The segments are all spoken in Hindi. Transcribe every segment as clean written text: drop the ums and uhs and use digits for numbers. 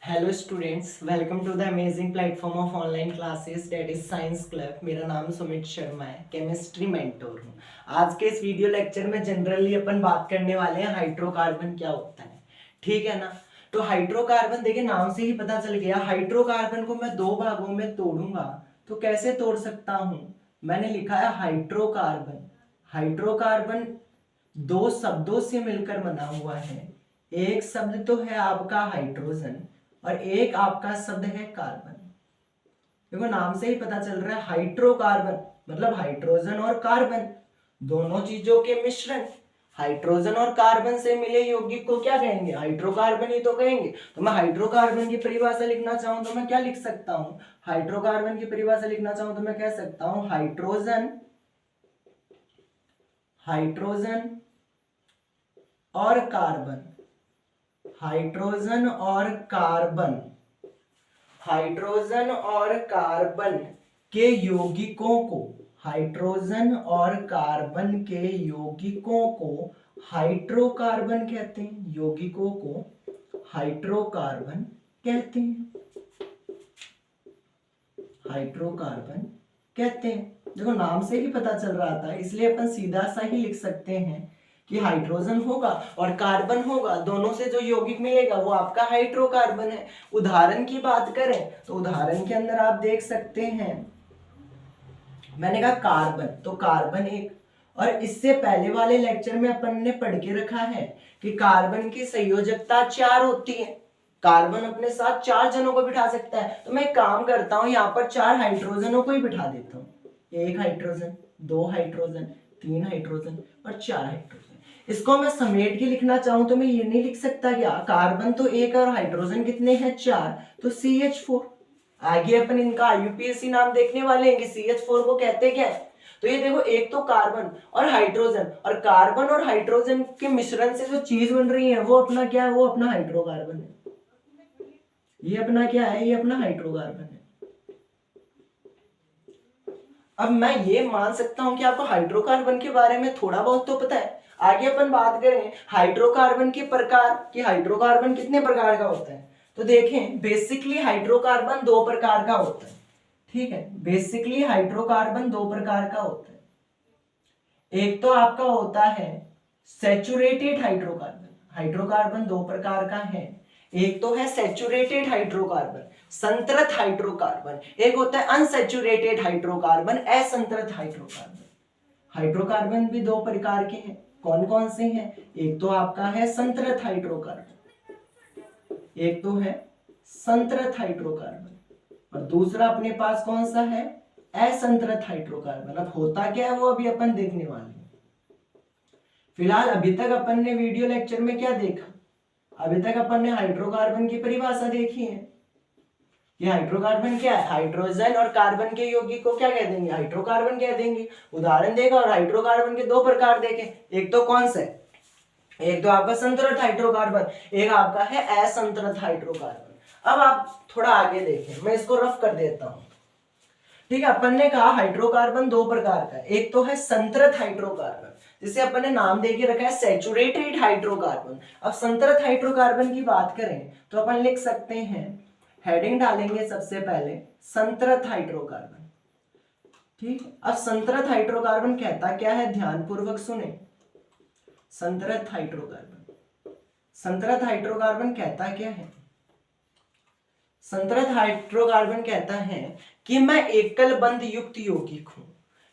Hello students, welcome to the amazing platform of online classes that is science club. मेरा नाम सुमित शर्मा है, केमिस्ट्री मेंटोर हूँ। आज के इस वीडियो लेक्चर में जनरली अपन बात करने वाले हैं हाइड्रोकार्बन क्या होता है। ठीक है ना। तो हाइड्रोकार्बन देखिए, नाम से ही पता चल गया। हाइड्रोकार्बन को मैं दो भागों में तोड़ूंगा तो कैसे तोड़ सकता हूँ। मैंने लिखा है हाइड्रोकार्बन। हाइड्रोकार्बन दो शब्दों से मिलकर बना हुआ है। एक शब्द तो है आपका हाइड्रोजन और एक आपका शब्द है कार्बन। देखो, नाम से ही पता चल रहा है हाइड्रोकार्बन मतलब हाइड्रोजन और कार्बन दोनों चीजों के मिश्रण। हाइड्रोजन और कार्बन से मिले यौगिक को क्या कहेंगे? हाइड्रोकार्बन ही तो कहेंगे। तो मैं हाइड्रोकार्बन की परिभाषा लिखना चाहूं तो मैं क्या लिख सकता हूं? हाइड्रोकार्बन की परिभाषा लिखना चाहूं तो मैं कह सकता हूं हाइड्रोजन हाइड्रोजन और कार्बन। हाइड्रोजन और कार्बन हाइड्रोजन और कार्बन के यौगिकों को हाइड्रोजन और कार्बन के यौगिकों को हाइड्रोकार्बन कहते हैं। यौगिकों को हाइड्रोकार्बन कहते हैं। हाइड्रोकार्बन कहते हैं। देखो, नाम से ही पता चल रहा था, इसलिए अपन सीधा सा ही लिख सकते हैं कि हाइड्रोजन होगा और कार्बन होगा, दोनों से जो यौगिक मिलेगा वो आपका हाइड्रोकार्बन है। उदाहरण की बात करें तो उदाहरण के अंदर आप देख सकते हैं, मैंने कहा कार्बन, तो कार्बन एक। और इससे पहले वाले लेक्चर में अपन ने पढ़ के रखा है कि कार्बन की संयोजकता 4 होती है। कार्बन अपने साथ 4 जनों को बिठा सकता है। तो मैं एक काम करता हूं, यहाँ पर 4 हाइड्रोजनों को ही बिठा देता हूं। 1 हाइड्रोजन, 2 हाइड्रोजन, 3 हाइड्रोजन और 4 हाइड्रोजन। इसको मैं समेट के लिखना चाहूं तो मैं ये नहीं लिख सकता क्या? कार्बन तो 1 और हाइड्रोजन कितने हैं? 4, तो CH4। आगे अपन इनका आईयूपीएसी नाम देखने वाले हैं कि CH4 को कहते क्या है। तो ये देखो, एक तो कार्बन और हाइड्रोजन, और कार्बन और हाइड्रोजन के मिश्रण से जो चीज बन रही है वो अपना क्या है? वो अपना हाइड्रोकार्बन है। ये अपना क्या है? ये अपना हाइड्रोकार्बन है। अब मैं ये मान सकता हूं कि आपको हाइड्रोकार्बन के बारे में थोड़ा बहुत तो पता है। आगे अपन बात करें हाइड्रोकार्बन के प्रकार कि हाइड्रोकार्बन कितने प्रकार का होता है। तो देखें, बेसिकली हाइड्रोकार्बन 2 प्रकार का होता है। ठीक है, बेसिकली हाइड्रोकार्बन 2 प्रकार का होता है। एक तो आपका होता है सैचुरेटेड हाइड्रोकार्बन। हाइड्रोकार्बन 2 प्रकार का है। एक तो है सैचुरेटेड हाइड्रोकार्बन, संतृप्त हाइड्रोकार्बन। एक होता है अनसैचुरेटेड हाइड्रोकार्बन, असंतृप्त हाइड्रोकार्बन। हाइड्रोकार्बन भी 2 प्रकार के हैं। कौन कौन से हैं? एक तो आपका है संतृप्त हाइड्रोकार्बन, एक तो है संतृप्त हाइड्रोकार्बन, और दूसरा अपने पास कौन सा है? असंतृप्त हाइड्रोकार्बन। अब होता क्या है वो अभी अपन देखने वाले हैं। फिलहाल अभी तक अपन ने वीडियो लेक्चर में क्या देखा? अभी तक अपन ने हाइड्रोकार्बन की परिभाषा देखी है। ये हाइड्रोकार्बन क्या है? हाइड्रोजन और कार्बन के यौगिक को क्या कह देंगे? हाइड्रोकार्बन कह देंगे। उदाहरण देगा और हाइड्रोकार्बन के 2 प्रकार देखे। एक तो कौन सा है? एक तो आपका संतृप्त हाइड्रोकार्बन, एक आपका है असंतृप्त हाइड्रोकार्बन। अब आप थोड़ा आगे देखें, मैं इसको रफ कर देता हूं। ठीक है, अपन ने कहा हाइड्रोकार्बन 2 प्रकार का है। एक तो है संतृप्त हाइड्रोकार्बन, जिसे अपन ने नाम देके रखा है सैचुरेटेड हाइड्रोकार्बन। अब संतृप्त हाइड्रोकार्बन की बात करें तो अपन लिख सकते हैं, हेडिंग डालेंगे सबसे पहले संतृप्त हाइड्रोकार्बन। ठीक है, अब संतृप्त हाइड्रोकार्बन कहता क्या है? ध्यानपूर्वक सुने। संतृप्त हाइड्रोकार्बन कहता क्या है? संतृप्त हाइड्रोकार्बन कहता है कि मैं एकल बंध युक्त यौगिक हूं।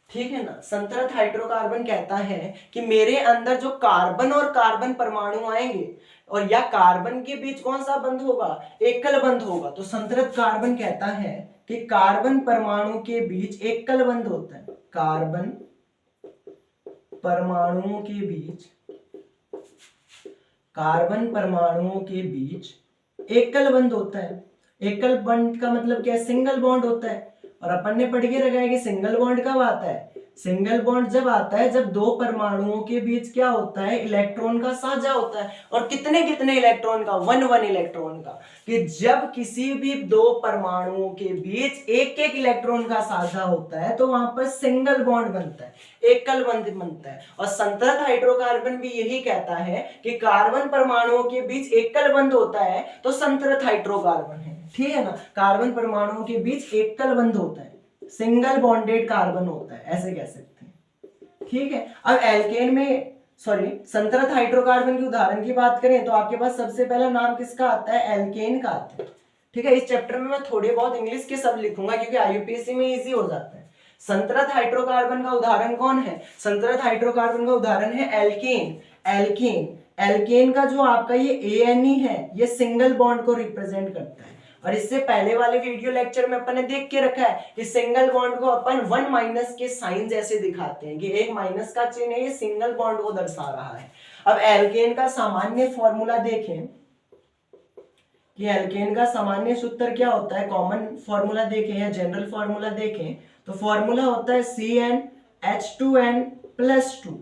ठीक है ना। संतृप्त हाइड्रोकार्बन कहता है कि मेरे अंदर जो कार्बन और कार्बन परमाणु आएंगे और या कार्बन के बीच कौन सा बंध होगा? एकल बंध होगा। तो संतृप्त कार्बन कहता है कि कार्बन परमाणु के बीच एकल बंध होता है। कार्बन परमाणुओं के बीच कार्बन परमाणुओं के बीच एकल बंध होता है। एकल बंध का मतलब क्या है? सिंगल बॉन्ड होता है। और अपन ने पढ़ के रखा है कि सिंगल बॉन्ड कब आता है? सिंगल बॉन्ड जब आता है जब दो परमाणुओं के बीच क्या होता है, इलेक्ट्रॉन का साझा होता है। और कितने कितने इलेक्ट्रॉन का, वन वन इलेक्ट्रॉन का। कि जब किसी भी दो परमाणुओं के बीच एक एक इलेक्ट्रॉन का साझा होता है तो वहां पर सिंगल बॉन्ड बनता है, एकल बंध बनता है। और संतृप्त हाइड्रोकार्बन भी यही कहता है कि कार्बन परमाणुओं के बीच एकल बंध होता है तो संतृप्त हाइड्रोकार्बन है। ठीक है ना, कार्बन परमाणुओं के बीच एकल बंध होता है, सिंगल बॉन्डेड कार्बन होता है, ऐसे कह सकते हैं। ठीक है, अब एल्केन में संतृप्त हाइड्रोकार्बन के उदाहरण की बात करें तो आपके पास सबसे पहला नाम किसका आता है, एल्केन का आता है। ठीक है, इस चैप्टर में मैं थोड़े बहुत इंग्लिश के शब्द लिखूंगा क्योंकि आईयूपीएससी में इजी हो जाता है। संतृप्त हाइड्रोकार्बन का उदाहरण कौन है, संतृप्त हाइड्रोकार्बन का उदाहरण है एल्केन। एल्केन एल्केन का जो आपका ये ANE है ये सिंगल बॉन्ड को रिप्रेजेंट करता है। और इससे पहले वाले वीडियो लेक्चर में अपन ने देख के रखा है कि सिंगल बॉन्ड को अपन वन माइनस के साइन जैसे दिखाते हैं कि एक माइनस का चिन्ह है, ये सिंगल बॉन्ड को दर्शा रहा है। अब एल्केन का सामान्य फॉर्मूला देखें कि एल्केन का सामान्य सूत्र क्या होता है, कॉमन फॉर्मूला देखें या जनरल फॉर्मूला देखें तो फॉर्मूला होता है CnH2n+2।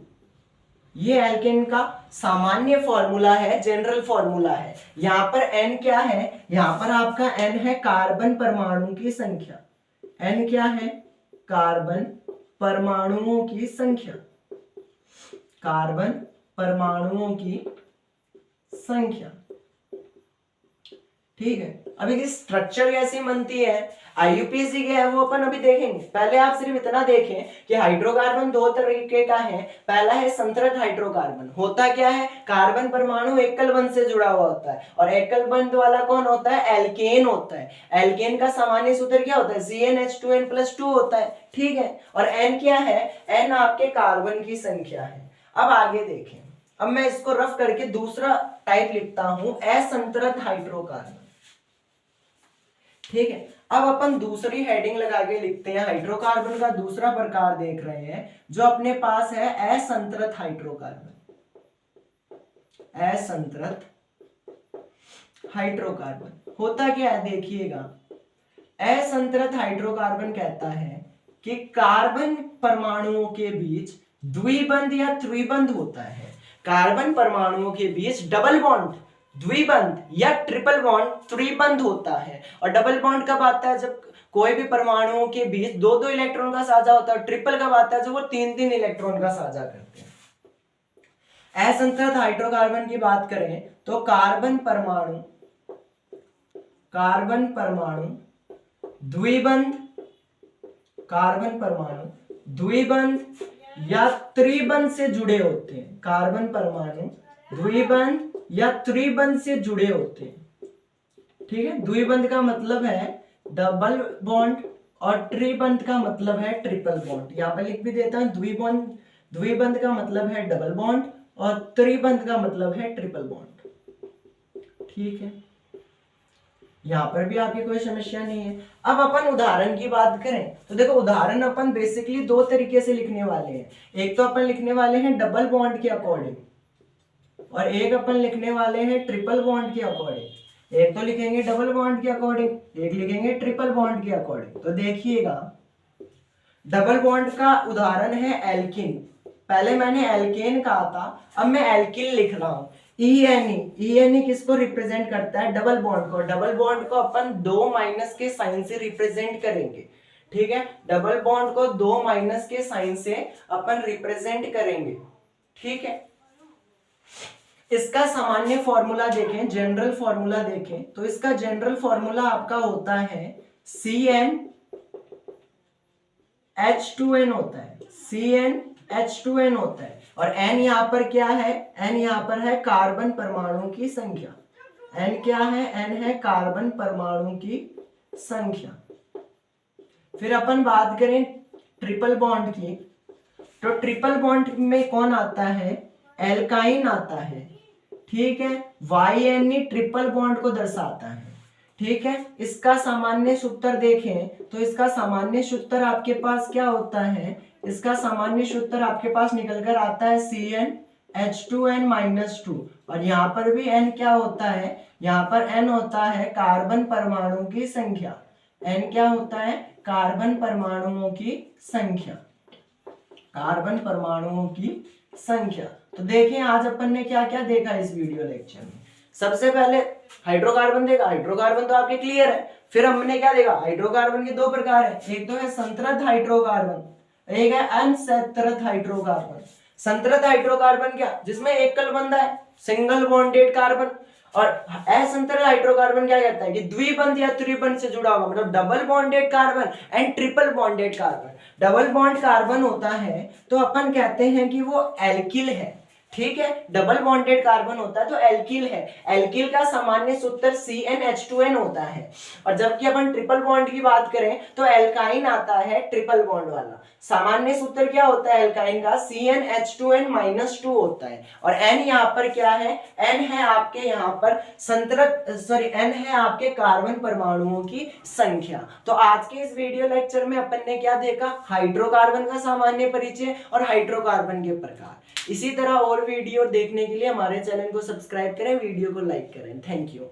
ये एल्केन का सामान्य फॉर्मूला है, जनरल फॉर्मूला है। यहां पर n क्या है, यहां पर आपका n है कार्बन परमाणु की संख्या। n क्या है, कार्बन परमाणुओं की संख्या, कार्बन परमाणुओं की संख्या। ठीक है, अब इसकी स्ट्रक्चर कैसी बनती है, आईयूपीएसी क्या है वो अपन अभी देखेंगे। पहले आप सिर्फ इतना देखें कि हाइड्रोकार्बन दो तरीके का है। पहला है संतृप्त हाइड्रोकार्बन, होता क्या है, कार्बन परमाणु एकल बंध से जुड़ा हुआ होता है और एकल बंध वाला कौन होता है, एल्केन होता है। एल्केन का सामान्य सूत्र क्या होता है, CnH2n+2 होता है। ठीक है, और n क्या है, n आपके कार्बन की संख्या है। अब आगे देखें, अब मैं इसको रफ करके दूसरा टाइप लिखता हूं, असंतृप्त हाइड्रोकार्बन। ठीक है, अब अपन दूसरी हेडिंग लगा के लिखते हैं, हाइड्रोकार्बन का दूसरा प्रकार देख रहे हैं जो अपने पास है असंतृप्त हाइड्रोकार्बन। असंतृप्त हाइड्रोकार्बन होता क्या है, देखिएगा। असंतृप्त हाइड्रोकार्बन कहता है कि कार्बन परमाणुओं के बीच द्विबंध या त्रिबंध होता है। कार्बन परमाणुओं के बीच डबल बॉन्ड, द्विबंध या ट्रिपल बॉन्ड, त्रिबंध होता है। और डबल बॉन्ड कब आता है, जब कोई भी परमाणुओं के बीच दो दो इलेक्ट्रॉन का साझा होता है। ट्रिपल कब आता है, जब वो तीन तीन इलेक्ट्रॉन का साझा करते हैं। असंतृप्त हाइड्रोकार्बन की बात करें तो कार्बन परमाणु द्विबंध, कार्बन परमाणु द्विबंध या त्रिबंध से जुड़े होते हैं। कार्बन परमाणु द्विबंध या त्रिबंध से जुड़े होते हैं। ठीक है, द्विबंध का मतलब है डबल बॉन्ड और त्रिबंध का मतलब है ट्रिपल बॉन्ड। यहां पर लिख भी देता हूं, द्विबंध का मतलब है डबल बॉन्ड और त्रिबंध का मतलब है ट्रिपल बॉन्ड। ठीक है, यहां पर भी आपकी कोई समस्या नहीं है। अब अपन उदाहरण की बात करें तो देखो, उदाहरण अपन बेसिकली दो तरीके से लिखने वाले हैं। एक तो अपन लिखने वाले हैं डबल बॉन्ड के अकॉर्डिंग और एक अपन लिखने वाले हैं ट्रिपल बॉन्ड के अकॉर्डिंग। एक तो लिखेंगे डबल बॉन्ड के अकॉर्डिंग, एक लिखेंगे ट्रिपल बॉन्ड के अकॉर्डिंग। तो देखिएगा, डबल बॉन्ड का उदाहरण है एल्किन। पहले मैंने एल्केन कहा था, अब मैं एल्किन लिख रहा हूं। ENE किसको रिप्रेजेंट करता है, डबल बॉन्ड को। डबल बॉन्ड को अपन 2 माइनस के साइन से रिप्रेजेंट करेंगे। ठीक है, डबल बॉन्ड को 2 माइनस के साइन से अपन रिप्रेजेंट करेंगे। ठीक है, इसका सामान्य फॉर्मूला देखें, जनरल फॉर्मूला देखें तो इसका जनरल फॉर्मूला आपका होता है CnH2n होता है, CnH2n होता है। और n यहां पर क्या है, n यहां पर है कार्बन परमाणु की संख्या। n क्या है, n है कार्बन परमाणु की संख्या। फिर अपन बात करें ट्रिपल बॉन्ड की, तो ट्रिपल बॉन्ड में कौन आता है, एल्काइन आता है। ठीक है, YNE ट्रिपल बॉन्ड को दर्शाता है। ठीक है, इसका सामान्य सूत्र देखें तो इसका सामान्य सूत्र आपके पास क्या होता है, इसका सामान्य सूत्र आपके पास निकल कर आता है CnH2n-2। और यहाँ पर भी n क्या होता है, यहाँ पर n होता है कार्बन परमाणु की संख्या। n क्या होता है, कार्बन परमाणुओं की संख्या। कार्बन परमाणुओं की संख्या। तो देखें आज अपन ने क्या क्या देखा इस वीडियो लेक्चर में। सबसे पहले हाइड्रोकार्बन देखा, हाइड्रोकार्बन तो आपके क्लियर है। फिर हमने क्या देखा, हाइड्रोकार्बन के दो प्रकार है, एक तो है संतृप्त हाइड्रोकार्बन, एक है असंतृप्त हाइड्रोकार्बन। संतृप्त हाइड्रोकार्बन क्या, जिसमें एकल बंधा है, सिंगल बॉन्डेड कार्बन। और असंतृप्त हाइड्रोकार्बन क्या कहता है कि द्विबंध या त्रिबंध से जुड़ा होगा, मतलब double bonded carbon and triple bonded carbon. Double bond carbon होता है तो अपन कहते हैं कि वो एल्किल है, ठीक है। डबल बॉन्डेड कार्बन होता है तो एल्किल है। एल्किल का सामान्य सूत्र CnH2n होता है। और जबकि अपन ट्रिपल बॉन्ड की बात करें तो एल्काइन आता है ट्रिपल बॉन्ड वाला। सामान्य सूत्र क्या होता है एल्काइन का, CnH2n-2 होता है। और N यहाँ पर क्या है, N है आपके यहाँ पर N है आपके कार्बन परमाणुओं की संख्या। तो आज के इस वीडियो लेक्चर में अपन ने क्या देखा, हाइड्रोकार्बन का सामान्य परिचय और हाइड्रोकार्बन के प्रकार। इसी तरह और वीडियो देखने के लिए हमारे चैनल को सब्सक्राइब करें, वीडियो को लाइक करें। Thank you.